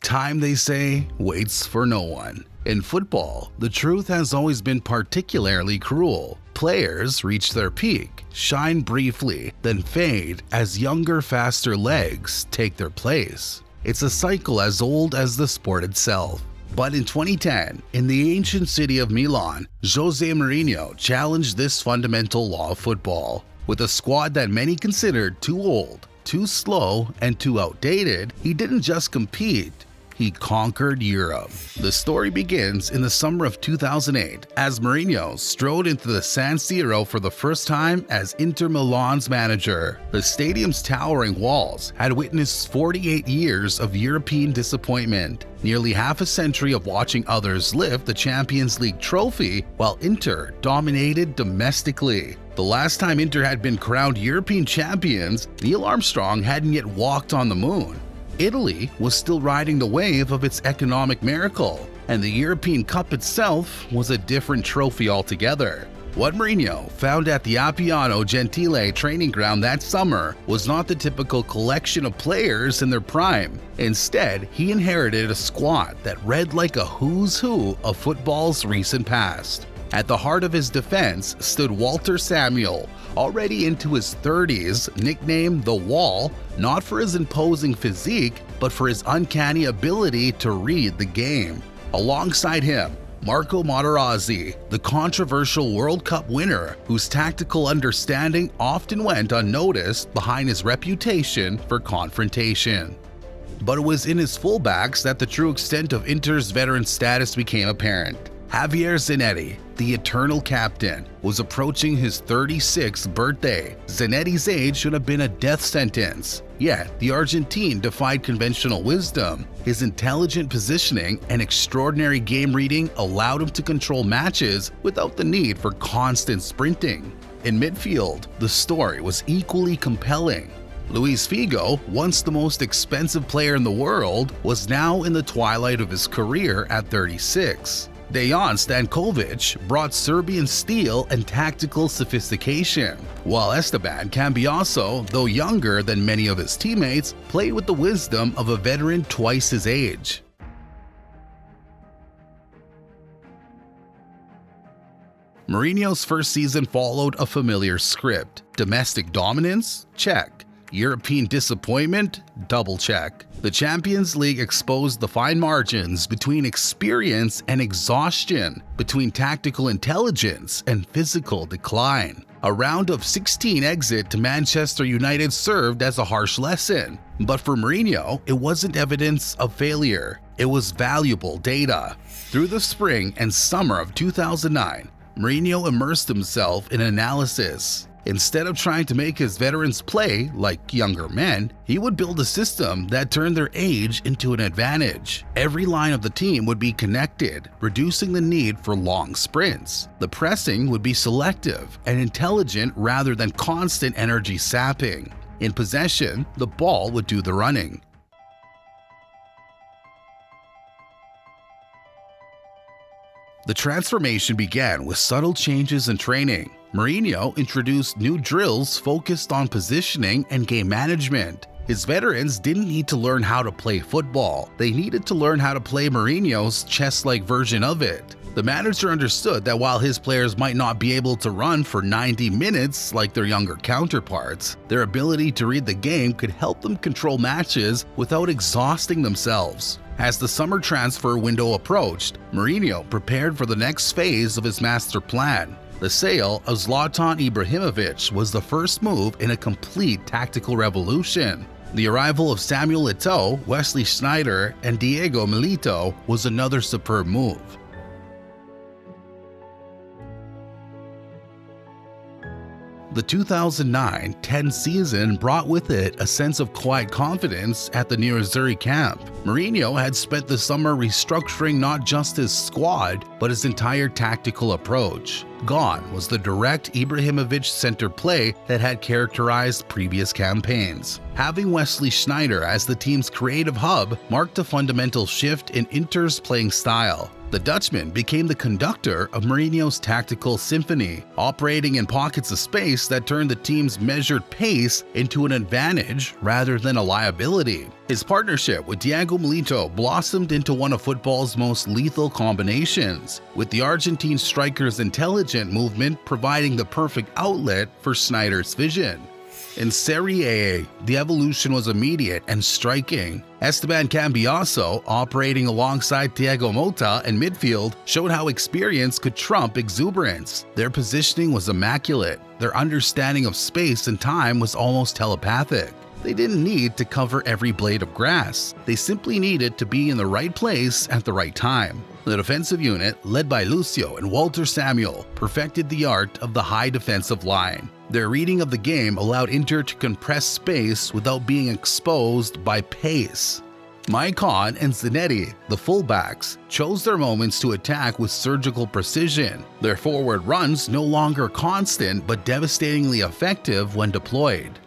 Time, they say, waits for no one. In football, the truth has always been particularly cruel. Players reach their peak, shine briefly, then fade as younger, faster legs take their place. It's a cycle as old as the sport itself. But in 2010, in the ancient city of Milan, José Mourinho challenged this fundamental law of football. With a squad that many considered too old, too slow, and too outdated, he didn't just compete, he conquered Europe. The story begins in the summer of 2008 as Mourinho strode into the San Siro for the first time as Inter Milan's manager. The stadium's towering walls had witnessed 48 years of European disappointment, nearly half a century of watching others lift the Champions League trophy while Inter dominated domestically. The last time Inter had been crowned European champions, Neil Armstrong hadn't yet walked on the moon. Italy was still riding the wave of its economic miracle, and the European Cup itself was a different trophy altogether. What Mourinho found at the Appiano Gentile training ground that summer was not the typical collection of players in their prime. Instead, he inherited a squad that read like a who's who of football's recent past. At the heart of his defense stood Walter Samuel, already into his 30s, nicknamed The Wall, not for his imposing physique, but for his uncanny ability to read the game. Alongside him, Marco Materazzi, the controversial World Cup winner, whose tactical understanding often went unnoticed behind his reputation for confrontation. But it was in his fullbacks that the true extent of Inter's veteran status became apparent. Javier Zanetti, the eternal captain, was approaching his 36th birthday. Zanetti's age should have been a death sentence. Yet, the Argentine defied conventional wisdom. His intelligent positioning and extraordinary game reading allowed him to control matches without the need for constant sprinting. In midfield, the story was equally compelling. Luis Figo, once the most expensive player in the world, was now in the twilight of his career at 36. Dejan Stankovic brought Serbian steel and tactical sophistication, while Esteban Cambiaso, though younger than many of his teammates, played with the wisdom of a veteran twice his age. Mourinho's first season followed a familiar script. Domestic dominance? Check. European disappointment? Double check. The Champions League exposed the fine margins between experience and exhaustion, between tactical intelligence and physical decline. A round of 16 exit to Manchester United served as a harsh lesson, but for Mourinho, it wasn't evidence of failure. It was valuable data. Through the spring and summer of 2009, Mourinho immersed himself in analysis. Instead of trying to make his veterans play like younger men, he would build a system that turned their age into an advantage. Every line of the team would be connected, reducing the need for long sprints. The pressing would be selective and intelligent rather than constant energy sapping. In possession, the ball would do the running. The transformation began with subtle changes in training. Mourinho introduced new drills focused on positioning and game management. His veterans didn't need to learn how to play football. They needed to learn how to play Mourinho's chess-like version of it. The manager understood that while his players might not be able to run for 90 minutes like their younger counterparts, their ability to read the game could help them control matches without exhausting themselves. As the summer transfer window approached, Mourinho prepared for the next phase of his master plan. The sale of Zlatan Ibrahimovic was the first move in a complete tactical revolution. The arrival of Samuel Eto'o, Wesley Sneijder, and Diego Milito was another superb move. The 2009-10 season brought with it a sense of quiet confidence at the Nerazzurri camp. Mourinho had spent the summer restructuring not just his squad, but his entire tactical approach. Gone was the direct Ibrahimovic center play that had characterized previous campaigns. Having Wesley Sneijder as the team's creative hub marked a fundamental shift in Inter's playing style. The Dutchman became the conductor of Mourinho's tactical symphony, operating in pockets of space that turned the team's measured pace into an advantage rather than a liability. His partnership with Diego Milito blossomed into one of football's most lethal combinations, with the Argentine striker's intelligent movement providing the perfect outlet for Sneijder's vision. In Serie A, the evolution was immediate and striking. Esteban Cambiaso, operating alongside Thiago Motta in midfield, showed how experience could trump exuberance. Their positioning was immaculate. Their understanding of space and time was almost telepathic. They didn't need to cover every blade of grass. They simply needed to be in the right place at the right time. The defensive unit, led by Lucio and Walter Samuel, perfected the art of the high defensive line. Their reading of the game allowed Inter to compress space without being exposed by pace. Maicon and Zanetti, the fullbacks, chose their moments to attack with surgical precision. Their forward runs no longer constant but devastatingly effective when deployed.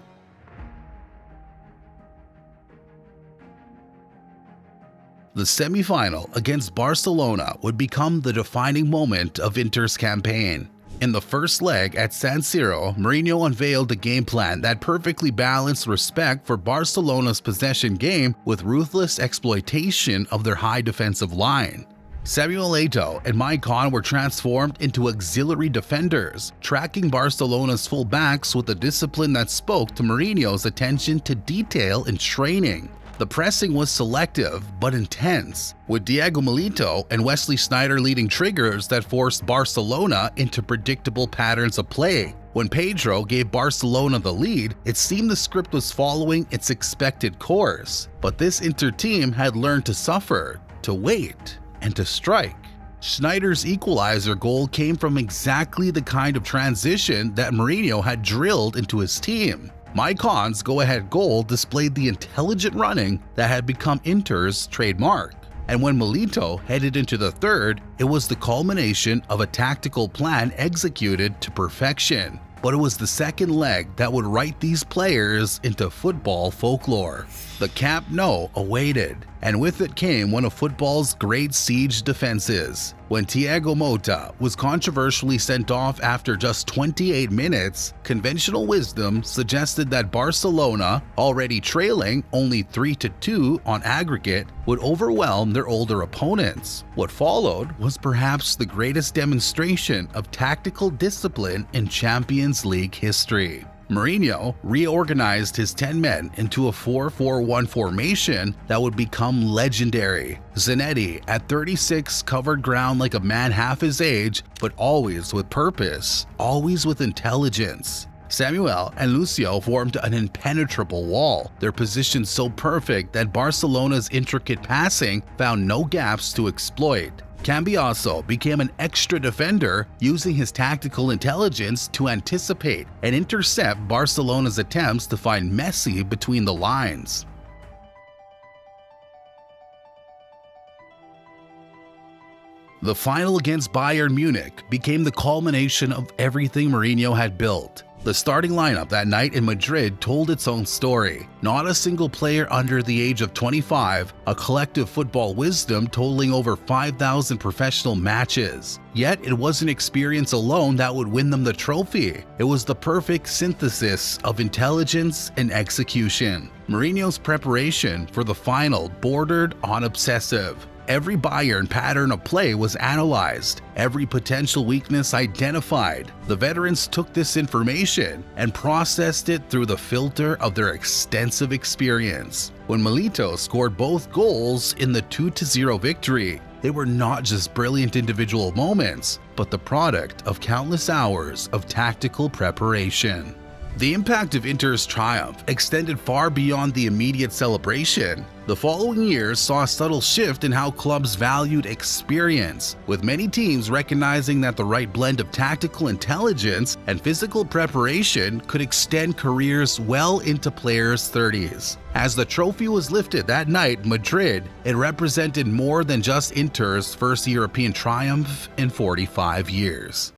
The semi-final against Barcelona would become the defining moment of Inter's campaign. In the first leg at San Siro, Mourinho unveiled a game plan that perfectly balanced respect for Barcelona's possession game with ruthless exploitation of their high defensive line. Samuel Eto'o and Maicon were transformed into auxiliary defenders, tracking Barcelona's full-backs with a discipline that spoke to Mourinho's attention to detail in training. The pressing was selective but intense, with Diego Milito and Wesley Sneijder leading triggers that forced Barcelona into predictable patterns of play. When Pedro gave Barcelona the lead, it seemed the script was following its expected course. But this Inter team had learned to suffer, to wait, and to strike. Sneijder's equalizer goal came from exactly the kind of transition that Mourinho had drilled into his team. Maicon's go-ahead goal displayed the intelligent running that had become Inter's trademark. And when Milito headed into the third, it was the culmination of a tactical plan executed to perfection. But it was the second leg that would write these players into football folklore. The Camp Nou awaited, and with it came one of football's great siege defenses. When Thiago Motta was controversially sent off after just 28 minutes, conventional wisdom suggested that Barcelona, already trailing only 3-2 on aggregate, would overwhelm their older opponents. What followed was perhaps the greatest demonstration of tactical discipline in Champions League history. Mourinho reorganized his 10 men into a 4-4-1 formation that would become legendary. Zanetti, at 36, covered ground like a man half his age, but always with purpose, always with intelligence. Samuel and Lucio formed an impenetrable wall, their position so perfect that Barcelona's intricate passing found no gaps to exploit. Cambiaso became an extra defender, using his tactical intelligence to anticipate and intercept Barcelona's attempts to find Messi between the lines. The final against Bayern Munich became the culmination of everything Mourinho had built. The starting lineup that night in Madrid told its own story. Not a single player under the age of 25, a collective football wisdom totaling over 5,000 professional matches. Yet it wasn't experience alone that would win them the trophy. It was the perfect synthesis of intelligence and execution. Mourinho's preparation for the final bordered on obsessive. Every Bayern pattern of play was analyzed, every potential weakness identified. The veterans took this information and processed it through the filter of their extensive experience. When Milito scored both goals in the 2-0 victory, they were not just brilliant individual moments, but the product of countless hours of tactical preparation. The impact of Inter's triumph extended far beyond the immediate celebration. The following years saw a subtle shift in how clubs valued experience, with many teams recognizing that the right blend of tactical intelligence and physical preparation could extend careers well into players' 30s. As the trophy was lifted that night in Madrid, it represented more than just Inter's first European triumph in 45 years.